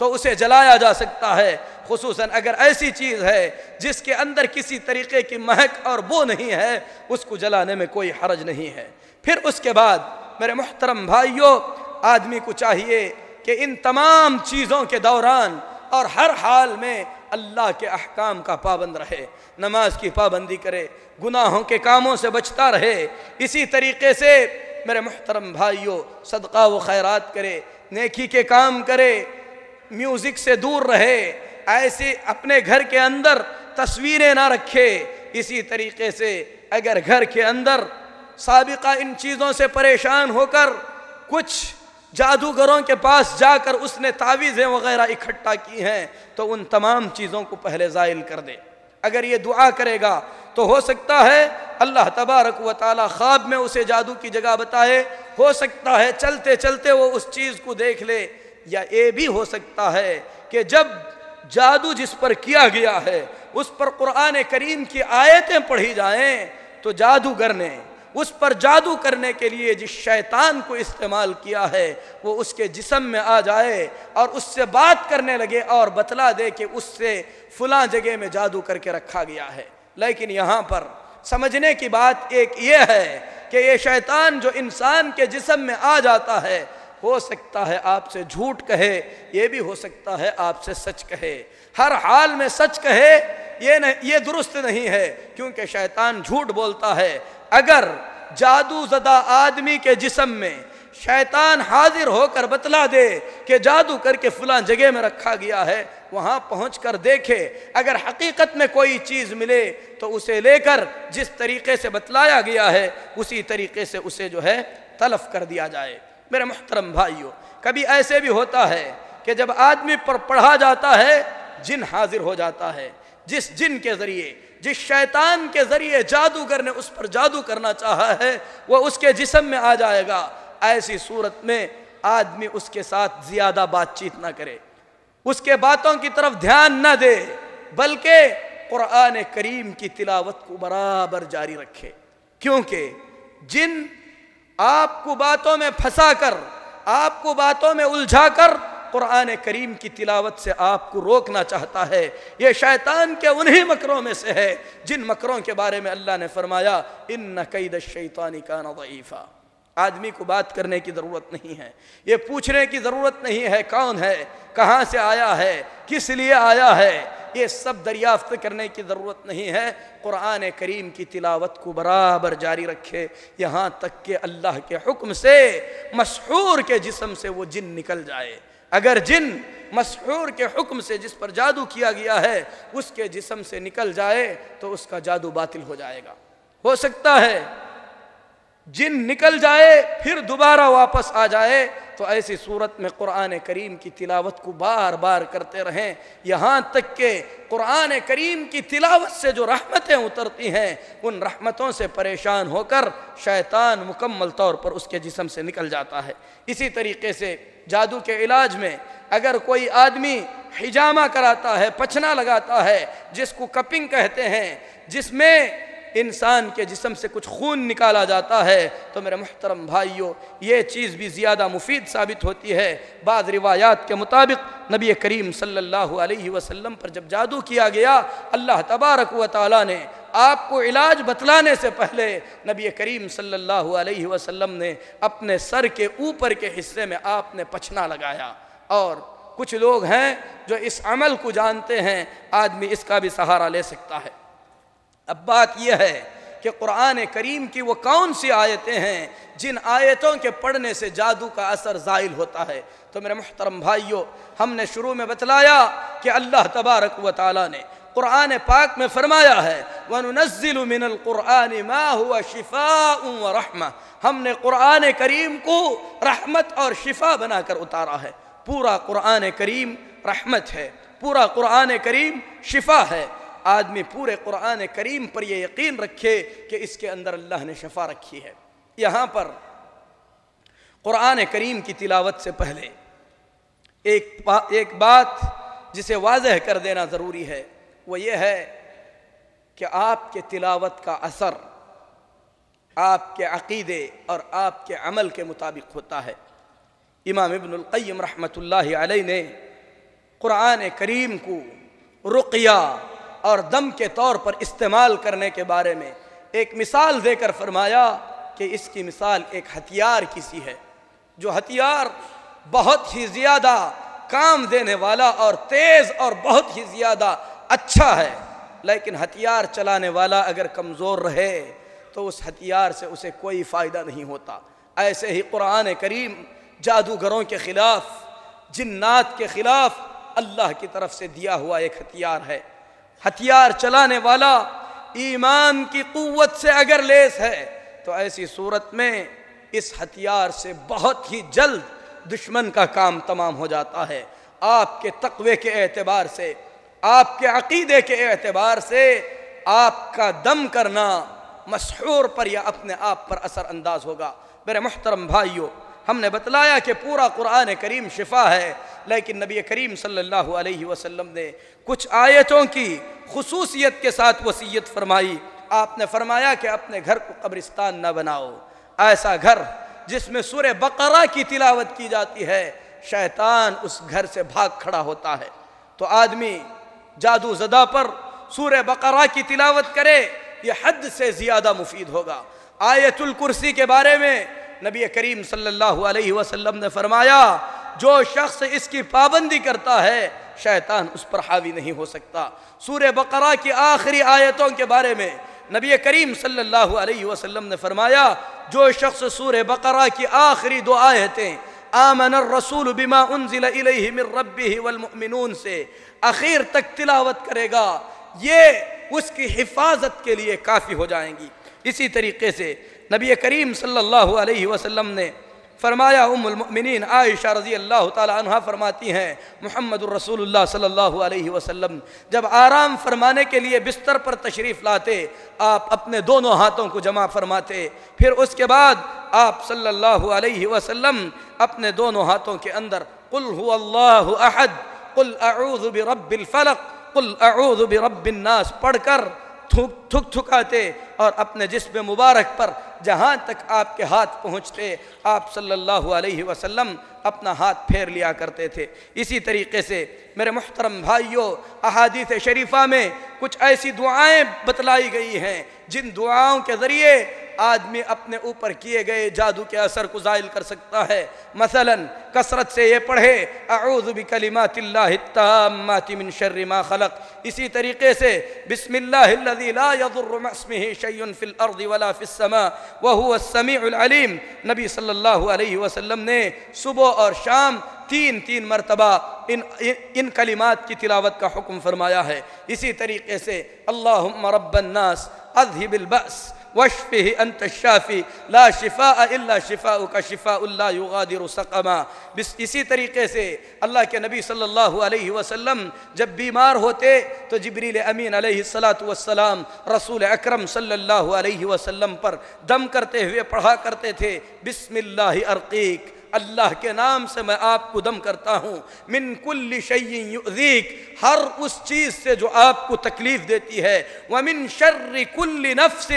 تو اسے جلایا جا سکتا ہے، خصوصاً اگر ایسی چیز ہے جس کے اندر کسی طریقے کی مہک اور بو نہیں ہے، اس کو جلانے میں کوئی حرج نہیں ہے۔ پھر اس کے بعد میرے محترم بھائیوں، آدمی کو چاہیے کہ ان تمام چیزوں کے دوران اور ہر حال میں اللہ کے احکام کا پابند رہے، نماز کی پابندی کرے، گناہوں کے کاموں سے بچتا رہے، اسی طریقے سے میرے محترم بھائیوں صدقہ و خیرات کرے، نیکی کے کام کرے، میوزک سے دور رہے، ایسے اپنے گھر کے اندر تصویریں نہ رکھے۔ اسی طریقے سے اگر گھر کے اندر سابقہ ان چیزوں سے پریشان ہو کر کچھ جادوگروں کے پاس جا کر اس نے تعویذیں وغیرہ اکٹھا کی ہیں تو ان تمام چیزوں کو پہلے زائل کر دے۔ اگر یہ دعا کرے گا تو ہو سکتا ہے اللہ تبارک و تعالی خواب میں اسے جادو کی جگہ بتائے، ہو سکتا ہے چلتے چلتے وہ اس چیز کو دیکھ لے، یا یہ بھی ہو سکتا ہے کہ جب جادو جس پر کیا گیا ہے اس پر قرآن کریم کی آیتیں پڑھی جائیں تو جادوگر نے اس پر جادو کرنے کے لیے جس شیطان کو استعمال کیا ہے وہ اس کے جسم میں آ جائے اور اس سے بات کرنے لگے اور بتلا دے کہ اس سے فلاں جگہ میں جادو کر کے رکھا گیا ہے۔ لیکن یہاں پر سمجھنے کی بات ایک یہ ہے کہ یہ شیطان جو انسان کے جسم میں آ جاتا ہے، ہو سکتا ہے آپ سے جھوٹ کہے، یہ بھی ہو سکتا ہے آپ سے سچ کہے۔ ہر حال میں سچ کہے یہ درست نہیں ہے، کیونکہ شیطان جھوٹ بولتا ہے۔ اگر جادو زدہ آدمی کے جسم میں شیطان حاضر ہو کر بتلا دے کہ جادو کر کے فلاں جگہ میں رکھا گیا ہے، وہاں پہنچ کر دیکھے، اگر حقیقت میں کوئی چیز ملے تو اسے لے کر جس طریقے سے بتلایا گیا ہے اسی طریقے سے اسے جو ہے تلف کر دیا جائے۔ میرے محترم بھائیوں، کبھی ایسے بھی ہوتا ہے کہ جب آدمی پر پڑھا جاتا ہے جن حاضر ہو جاتا ہے، جس جن کے ذریعے، جس شیطان کے ذریعے جادوگر نے اس پر جادو کرنا چاہا ہے وہ اس کے جسم میں آ جائے گا۔ ایسی صورت میں آدمی اس کے ساتھ زیادہ بات چیت نہ کرے، اس کے باتوں کی طرف دھیان نہ دے، بلکہ قرآن کریم کی تلاوت کو برابر جاری رکھے، کیونکہ جن آپ کو باتوں میں پھنسا کر، آپ کو باتوں میں الجھا کر قرآن کریم کی تلاوت سے آپ کو روکنا چاہتا ہے۔ یہ شیطان کے انہی مکروں میں سے ہے جن مکروں کے بارے میں اللہ نے فرمایا ان کید الشیطان کان ضعیفا۔ آدمی کو بات کرنے کی ضرورت نہیں ہے، یہ پوچھنے کی ضرورت نہیں ہے کون ہے، کہاں سے آیا ہے، کس لیے آیا ہے، یہ سب دریافت کرنے کی ضرورت نہیں ہے۔ قرآن کریم کی تلاوت کو برابر جاری رکھے یہاں تک کہ اللہ کے حکم سے مسحور کے جسم سے وہ جن نکل جائے۔ اگر جن مسحور کے حکم سے جس پر جادو کیا گیا ہے اس کے جسم سے نکل جائے تو اس کا جادو باطل ہو جائے گا۔ ہو سکتا ہے جن نکل جائے پھر دوبارہ واپس آ جائے، تو ایسی صورت میں قرآن کریم کی تلاوت کو بار بار کرتے رہیں یہاں تک کہ قرآن کریم کی تلاوت سے جو رحمتیں اترتی ہیں ان رحمتوں سے پریشان ہو کر شیطان مکمل طور پر اس کے جسم سے نکل جاتا ہے۔ اسی طریقے سے جادو کے علاج میں اگر کوئی آدمی حجامہ کراتا ہے، پچھنا لگاتا ہے، جس کو کپنگ کہتے ہیں، جس میں انسان کے جسم سے کچھ خون نکالا جاتا ہے، تو میرے محترم بھائیوں یہ چیز بھی زیادہ مفید ثابت ہوتی ہے۔ بعض روایات کے مطابق نبی کریم صلی اللہ علیہ وسلم پر جب جادو کیا گیا، اللہ تبارک و تعالی نے آپ کو علاج بتلانے سے پہلے نبی کریم صلی اللہ علیہ وسلم نے اپنے سر کے اوپر کے حصے میں آپ نے پچھنا لگایا۔ اور کچھ لوگ ہیں جو اس عمل کو جانتے ہیں، آدمی اس کا بھی سہارا لے سکتا ہے۔ اب بات یہ ہے کہ قرآن کریم کی وہ کون سی آیتیں ہیں جن آیتوں کے پڑھنے سے جادو کا اثر زائل ہوتا ہے؟ تو میرے محترم بھائیوں، ہم نے شروع میں بتلایا کہ اللہ تبارک و تعالی نے قرآن پاک میں فرمایا ہے وَنُنَزِّلُ مِنَ الْقُرْآنِ مَا هُوَ شِفَاءٌ وَرَحْمَةٌ، ہم نے قرآن کریم کو رحمت اور شفا بنا کر اتارا ہے۔ پورا قرآن کریم رحمت ہے، پورا قرآن کریم شفا ہے۔ آدمی پورے قرآن کریم پر یہ یقین رکھے کہ اس کے اندر اللہ نے شفا رکھی ہے۔ یہاں پر قرآن کریم کی تلاوت سے پہلے ایک بات جسے واضح کر دینا ضروری ہے، وہ یہ ہے کہ آپ کے تلاوت کا اثر آپ کے عقیدے اور آپ کے عمل کے مطابق ہوتا ہے۔ امام ابن القیم رحمۃ اللہ علیہ نے قرآن کریم کو رقیہ اور دم کے طور پر استعمال کرنے کے بارے میں ایک مثال دے کر فرمایا کہ اس کی مثال ایک ہتھیار کی سی ہے، جو ہتھیار بہت ہی زیادہ کام دینے والا اور تیز اور بہت ہی زیادہ اچھا ہے، لیکن ہتھیار چلانے والا اگر کمزور رہے تو اس ہتھیار سے اسے کوئی فائدہ نہیں ہوتا۔ ایسے ہی قرآن کریم جادوگروں کے خلاف، جنات کے خلاف اللہ کی طرف سے دیا ہوا ایک ہتھیار ہے۔ ہتھیار چلانے والا ایمان کی قوت سے اگر لیس ہے تو ایسی صورت میں اس ہتھیار سے بہت ہی جلد دشمن کا کام تمام ہو جاتا ہے۔ آپ کے تقوی کے اعتبار سے، آپ کے عقیدے کے اعتبار سے آپ کا دم کرنا مسحور پر یا اپنے آپ پر اثر انداز ہوگا۔ میرے محترم بھائیو، ہم نے بتلایا کہ پورا قرآن کریم شفا ہے، لیکن نبی کریم صلی اللہ علیہ وسلم نے کچھ آیتوں کی خصوصیت کے ساتھ وصیت فرمائی۔ آپ نے فرمایا کہ اپنے گھر کو قبرستان نہ بناؤ، ایسا گھر جس میں سورہ بقرہ کی تلاوت کی جاتی ہے شیطان اس گھر سے بھاگ کھڑا ہوتا ہے۔ تو آدمی جادو زدہ پر سورہ بقرہ کی تلاوت کرے، یہ حد سے زیادہ مفید ہوگا۔ آیت الکرسی کے بارے میں نبی کریم صلی اللہ علیہ وسلم نے فرمایا جو شخص اس کی پابندی کرتا ہے شیطان اس پر حاوی نہیں ہو سکتا۔ سورہ بقرہ کی آخری آیتوں کے بارے میں نبی کریم صلی اللہ علیہ وسلم نے فرمایا جو شخص سورہ بقرہ کی آخری دو آیتیں آمن الرسول بما انزل الیہ من ربہ والمؤمنون سے اخیر تک تلاوت کرے گا، یہ اس کی حفاظت کے لیے کافی ہو جائیں گی۔ اسی طریقے سے نبی کریم صلی اللہ علیہ وسلم نے فرمایا، ام المؤمنین عائشہ رضی اللہ تعالی عنہ فرماتی ہیں محمد الرسول اللہ صلی اللہ علیہ وسلم جب آرام فرمانے کے لیے بستر پر تشریف لاتے آپ اپنے دونوں ہاتھوں کو جمع فرماتے، پھر اس کے بعد آپ صلی اللہ علیہ وسلم اپنے دونوں ہاتھوں کے اندر قل هو اللہ احد، قل اعوذ برب الفلق، قل اعوذ برب الناس پڑھ کر تھک تھکاتے اور اپنے جسم مبارک پر جہاں تک آپ کے ہاتھ پہنچتے آپ صلی اللہ علیہ وسلم اپنا ہاتھ پھیر لیا کرتے تھے۔ اسی طریقے سے میرے محترم بھائیوں، احادیث شریفہ میں کچھ ایسی دعائیں بتلائی گئی ہیں جن دعاؤں کے ذریعے آدمی اپنے اوپر کیے گئے جادو کے اثر کو زائل کر سکتا ہے۔ مثلا کثرت سے یہ پڑھے اعوذ بکلمات اللہ التامات من شر ما خلق، اسی طریقے سے بسم اللہ الذی لا یضر مع اسمہ شیء فی الارض ولا فی السماء وہو السمیع العلیم، نبی صلی اللہ علیہ وسلم نے صبح اور شام تین مرتبہ ان کلمات کی تلاوت کا حکم فرمایا ہے۔ اسی طریقے سے اللہم رب الناس اذہب البأس واشفہ انت الشافی لا شفاء الا شفاؤک شفاء لا یغادر سقما۔ اسی طریقے سے اللہ کے نبی صلی اللہ علیہ وسلم جب بیمار ہوتے تو جبریل امین علیہ السلام رسول اکرم صلی اللہ علیہ وسلم پر دم کرتے ہوئے پڑھا کرتے تھے بسم اللہ ارقیک، اللہ کے نام سے میں آپ کو دم کرتا ہوں، من کل شیء یؤذیک، ہر اس چیز سے جو آپ کو تکلیف دیتی ہے، ومن شر کل نفس،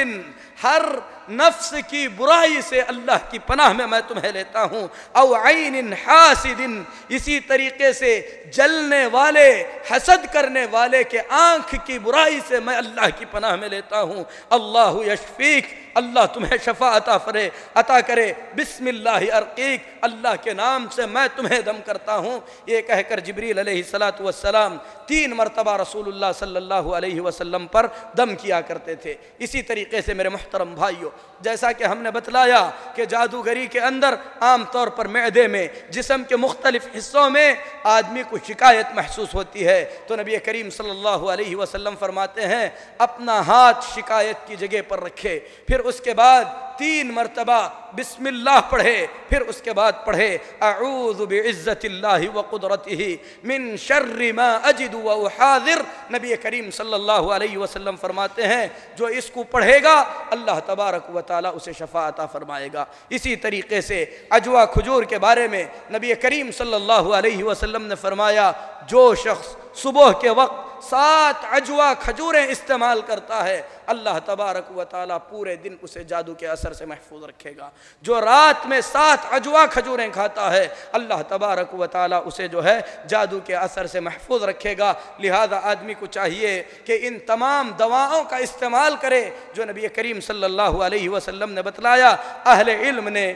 ہر نفس کی برائی سے اللہ کی پناہ میں تمہیں لیتا ہوں، او عین حاسد، اسی طریقے سے جلنے والے حسد کرنے والے کے آنکھ کی برائی سے میں اللہ کی پناہ میں لیتا ہوں، اللہ یشفیک، اللہ تمہیں شفا عطا کرے، بسم اللہ ارقیک، اللہ کے نام سے میں تمہیں دم کرتا ہوں۔ یہ کہہ کر جبریل علیہ السلام 3 مرتبہ رسول اللہ صلی اللہ علیہ وسلم پر دم کیا کرتے تھے۔ اسی طریقے سے میرے محترم بھائیوں، جیسا کہ ہم نے بتلایا کہ جادوگری کے اندر عام طور پر معدے میں، جسم کے مختلف حصوں میں آدمی کو شکایت محسوس ہوتی ہے، تو نبی کریم صلی اللہ علیہ وسلم فرماتے ہیں اپنا ہاتھ شکایت کی جگہ پر رکھے، پھر اس کے بعد 3 مرتبہ بسم اللہ پڑھے، پھر اس کے بعد پڑھے اعوذ بعزت اللہ وقدرتہ من شر ما اجد واحاذر۔ نبی کریم صلی اللہ علیہ وسلم فرماتے ہیں جو اس کو پڑھے گا اللہ تبارک و تعالی اسے شفا عطا فرمائے گا۔ اسی طریقے سے عجوا کھجور کے بارے میں نبی کریم صلی اللہ علیہ وسلم نے فرمایا جو شخص صبح کے وقت 7 عجوا کھجوریں استعمال کرتا ہے، اللہ تبارک و تعالیٰ پورے دن اسے جادو کے اثر سے محفوظ رکھے گا۔ جو رات میں 7 عجوا کھجوریں کھاتا ہے، اللہ تبارک و تعالیٰ اسے جو ہے جادو کے اثر سے محفوظ رکھے گا۔ لہذا آدمی کو چاہیے کہ ان تمام دواؤں کا استعمال کرے جو نبی کریم صلی اللہ علیہ وسلم نے بتلایا۔ اہل علم نے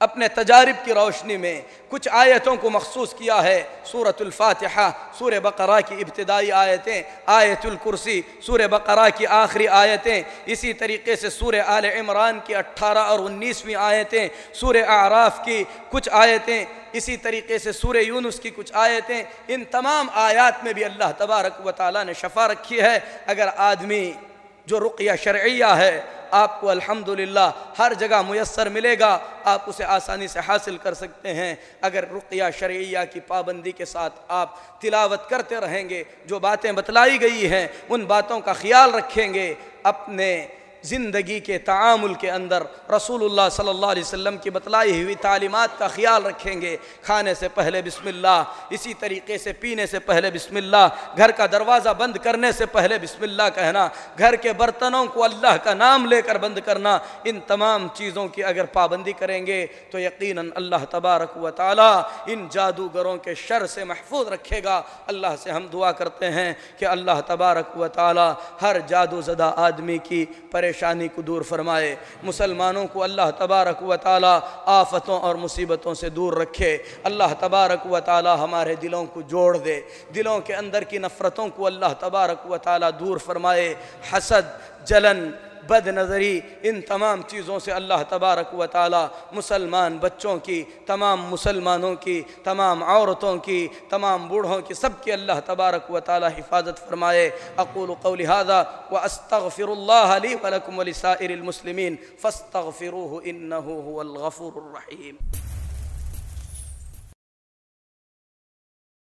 اپنے تجارب کی روشنی میں کچھ آیتوں کو مخصوص کیا ہے۔ سورۃ الفاتحہ، سورہ بقرہ کی ابتدائی آیتیں، آیت الکرسی، سورہ بقرہ کی آخری آیتیں، اسی طریقے سے سورہ آل عمران کی 18 اور 19ویں آیتیں، سورہ اعراف کی کچھ آیتیں، اسی طریقے سے سورہ یونس کی کچھ آیتیں۔ ان تمام آیات میں بھی اللہ تبارک و تعالیٰ نے شفا رکھی ہے۔ اگر آدمی جو رقیہ شرعیہ ہے آپ کو الحمدللہ ہر جگہ میسر ملے گا، آپ اسے آسانی سے حاصل کر سکتے ہیں۔ اگر رقیہ شرعیہ کی پابندی کے ساتھ آپ تلاوت کرتے رہیں گے، جو باتیں بتلائی گئی ہیں ان باتوں کا خیال رکھیں گے، اپنے زندگی کے تعامل کے اندر رسول اللہ صلی اللہ علیہ وسلم کی بتلائی ہوئی تعلیمات کا خیال رکھیں گے، کھانے سے پہلے بسم اللہ، اسی طریقے سے پینے سے پہلے بسم اللہ، گھر کا دروازہ بند کرنے سے پہلے بسم اللہ کہنا، گھر کے برتنوں کو اللہ کا نام لے کر بند کرنا، ان تمام چیزوں کی اگر پابندی کریں گے تو یقیناً اللہ تبارک و تعالی ان جادوگروں کے شر سے محفوظ رکھے گا۔ اللہ سے ہم دعا کرتے ہیں کہ اللہ تبارک و تعالی ہر جادو زدہ آدمی کی پریشانی کو دور فرمائے، مسلمانوں کو اللہ تبارک و تعالی آفتوں اور مصیبتوں سے دور رکھے۔ اللہ تبارک و تعالی ہمارے دلوں کو جوڑ دے، دلوں کے اندر کی نفرتوں کو اللہ تبارک و تعالی دور فرمائے، حسد، جلن، بد نظری، ان تمام چیزوں سے اللہ تبارک و تعالی مسلمان بچوں کی، تمام مسلمانوں کی، تمام عورتوں کی، تمام بوڑھوں کی، سب کی اللہ تبارک و تعالی حفاظت فرمائے۔ اقول قولی ھذا واستغفر اللہ لی ولکم ولسائر المسلمین فاستغفروہ انہ هو الغفور الرحیم۔